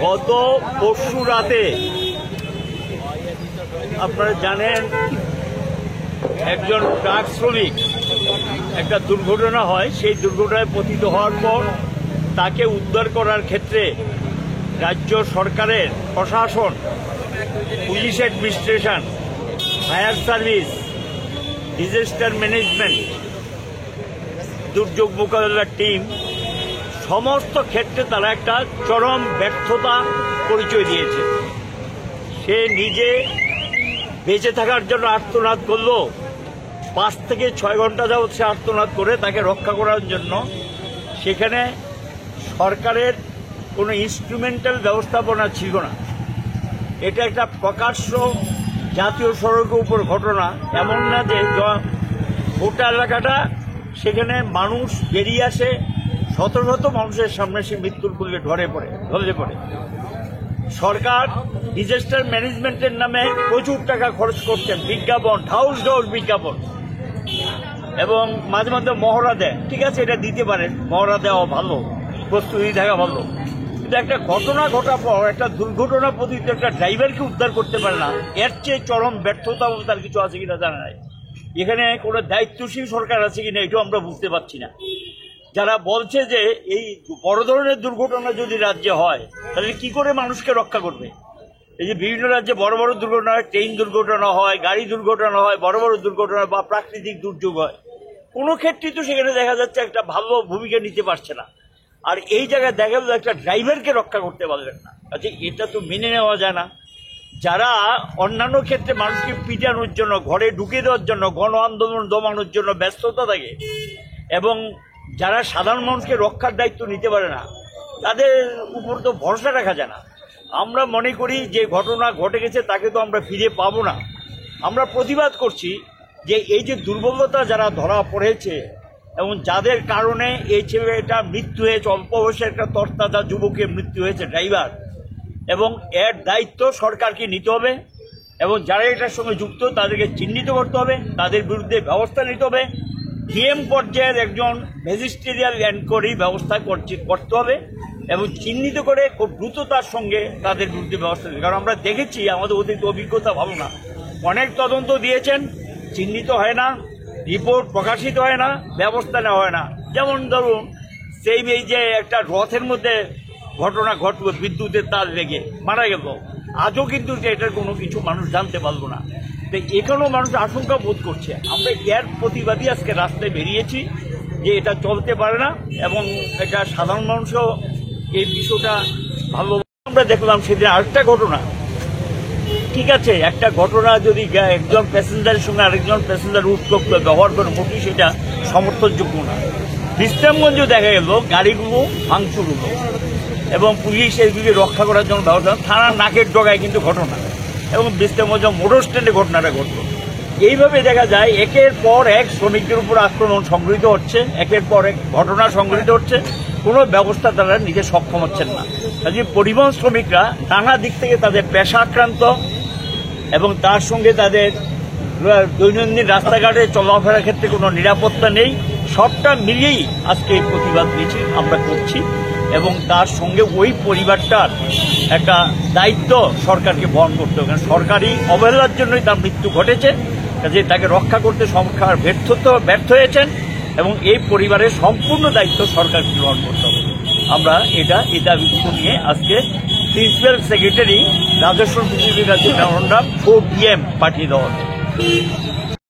গত পরশু রাতে আপনারা জানেন একজন ট্রাক শ্রমিক একটা দুর্ঘটনা হয়। সেই দুর্ঘটনায় পতিত হওয়ার পর তাকে উদ্ধার করার ক্ষেত্রে রাজ্য সরকারের প্রশাসন, police administration, fire service, disaster management, দুর্যোগ মোকাবিলার টিম সমস্ত ক্ষেত্রে তারা একটা চরম ব্যর্থতা পরিচয় দিয়েছে। সে নিজে বেঁচে থাকার জন্য আর্তনাদ করলো, 5 থেকে 6 ঘন্টা যাবৎ সে আর্তনাদ করে তাকে রক্ষা করার জন্য। সেখানে সরকারের কোনো ইনস্ট্রুমেন্টাল ব্যবস্থাপনা ছিল না। এটা একটা প্রকাশ্য জাতীয় সড়কের উপর ঘটনা, এমন না যে গোটা এলাকাটা, সেখানে মানুষ বেরিয়ে আসে, শত শত মানুষের সামনে সে মৃত্যুর কোলে ঢলে পড়ে। সরকার ডিজাস্টার ম্যানেজমেন্টের নামে প্রচুর টাকা খরচ করছেন, বিজ্ঞাপন, ঢাউস বিজ্ঞাপন, এবং মাঝে মাঝে মহড়া দেয়। ঠিক আছে, এটা দিতে পারেন, মহড়া দেওয়া ভালো, প্রস্তুতি থাকা ভালো, কিন্তু একটা ঘটনা ঘটার পর একটা দুর্ঘটনা পতিত একটা ড্রাইভারকে উদ্ধার করতে পারে না। এর চেয়ে চরম ব্যর্থতা তার কিছু আছে কিনা জানা নাই। এখানে কোনো দায়িত্বশীল সরকার আছে কিনা এটাও আমরা বুঝতে পারছি না। যারা বলছে যে এই বড় ধরনের দুর্ঘটনা যদি রাজ্যে হয় তাহলে কি করে মানুষকে রক্ষা করবে? এই যে বিভিন্ন রাজ্যে বড় বড় দুর্ঘটনা হয়, ট্রেন দুর্ঘটনা হয়, গাড়ি দুর্ঘটনা হয়, বড় বড় দুর্ঘটনা বা প্রাকৃতিক দুর্যোগ হয়, কোনো ক্ষেত্রেই তো সেখানে দেখা যাচ্ছে একটা ভালো ভূমিকা নিতে পারছে না। আর এই জায়গায় দেখা গেল একটা ড্রাইভারকে রক্ষা করতে পারলেন না। আচ্ছা, এটা তো মেনে নেওয়া যায় না। যারা অন্যান্য ক্ষেত্রে মানুষকে পিটানোর জন্য, ঘরে ঢুকে দেওয়ার জন্য, গণ আন্দোলন দমানোর জন্য ব্যস্ততা থাকে, এবং যারা সাধারণ মানুষকে রক্ষার দায়িত্ব নিতে পারে না, তাদের উপর তো ভরসা রাখা যায় না। আমরা মনে করি যে ঘটনা ঘটে গেছে তাকে তো আমরা ফিরে পাবো না। আমরা প্রতিবাদ করছি যে এই যে দুর্বলতা যারা ধরা পড়েছে এবং যাদের কারণে এই ছেলেটা মৃত্যু হয়েছে, অল্প বয়সে একটা তরতাজা যুবকের মৃত্যু হয়েছে ড্রাইভার, এবং এর দায়িত্ব সরকারকে নিতে হবে, এবং যারা এটার সঙ্গে যুক্ত তাদেরকে চিহ্নিত করতে হবে, তাদের বিরুদ্ধে ব্যবস্থা নিতে হবে। ডিএম পর্যায়ের একজন ম্যাজিস্ট্রিয়াল এনকোয়ারি ব্যবস্থা করতে হবে, এবং চিহ্নিত করে খুব দ্রুততার সঙ্গে তাদের বিরুদ্ধে ব্যবস্থা নিতে। কারণ আমরা দেখেছি, আমাদের অতীত অভিজ্ঞতা ভালো না, অনেক তদন্ত দিয়েছেন, চিহ্নিত হয় না, রিপোর্ট প্রকাশিত হয় না, ব্যবস্থা নেওয়া হয় না। যেমন ধরুন এই যে একটা রথের মধ্যে ঘটনা ঘটল, বিদ্যুতের তার লেগে মারা গেল, আজও কিন্তু এটার কোনো কিছু মানুষ জানতে পারলো না। তো এখানেও মানুষ আশঙ্কা বোধ করছে। আমরা এর প্রতিবাদী আজকে রাস্তায় বেরিয়েছি যে এটা চলতে পারে না, এবং এটা সাধারণ মানুষও এই বিষয়টা ভালো। আমরা দেখলাম সেদিন আরেকটা ঘটনা। ঠিক আছে, একটা ঘটনা যদি একজন প্যাসেঞ্জারের সঙ্গে আরেকজন প্যাসেঞ্জার উৎকোপ ব্যবহার করে, মোটেই সেটা সমর্থনযোগ্য না। বিশ্রামগঞ্জে দেখা গেল গাড়িগুলো ভাঙচুর হলো, এবং পুলিশ এইগুলি রক্ষা করার জন্য ব্যবস্থা, থানার নাকের ডগায় কিন্তু ঘটনা, এবং বিশ্রামগঞ্জ মোটর স্ট্যান্ডে ঘটনাটা ঘটল। এইভাবে দেখা যায় একের পর এক শ্রমিকদের উপর আক্রমণ সংঘটিত হচ্ছে, একের পর এক ঘটনা সংঘটিত হচ্ছে, কোনো ব্যবস্থা তারা নিতে সক্ষম হচ্ছেন না। কাজে পরিবহন শ্রমিকরা নানা দিক থেকে তাদের পেশা আক্রান্ত, এবং তার সঙ্গে তাদের দৈনন্দিন রাস্তাঘাটে চলাফেরার ক্ষেত্রে কোনো নিরাপত্তা নেই। সবটা মিলিয়েই আজকে এই প্রতিবাদ মিছিল আমরা করছি, এবং তার সঙ্গে ওই পরিবারটার একটা দায়িত্ব সরকারকে বহন করতে হবে। কারণ সরকারি অবহেলার জন্যই তার মৃত্যু ঘটেছে, কাজে তাকে রক্ষা করতে সরকার ব্যর্থ হয়েছেন, এবং এই পরিবারের সম্পূর্ণ দায়িত্ব সরকারকে গ্রহণ করতে হবে। আমরা এই দাবিগুলো নিয়ে আজকে প্রিন্সিপাল সেক্রেটারি রাজস্ব বিভাগের কাছে 4 PM পাঠিয়ে দেওয়া হবে।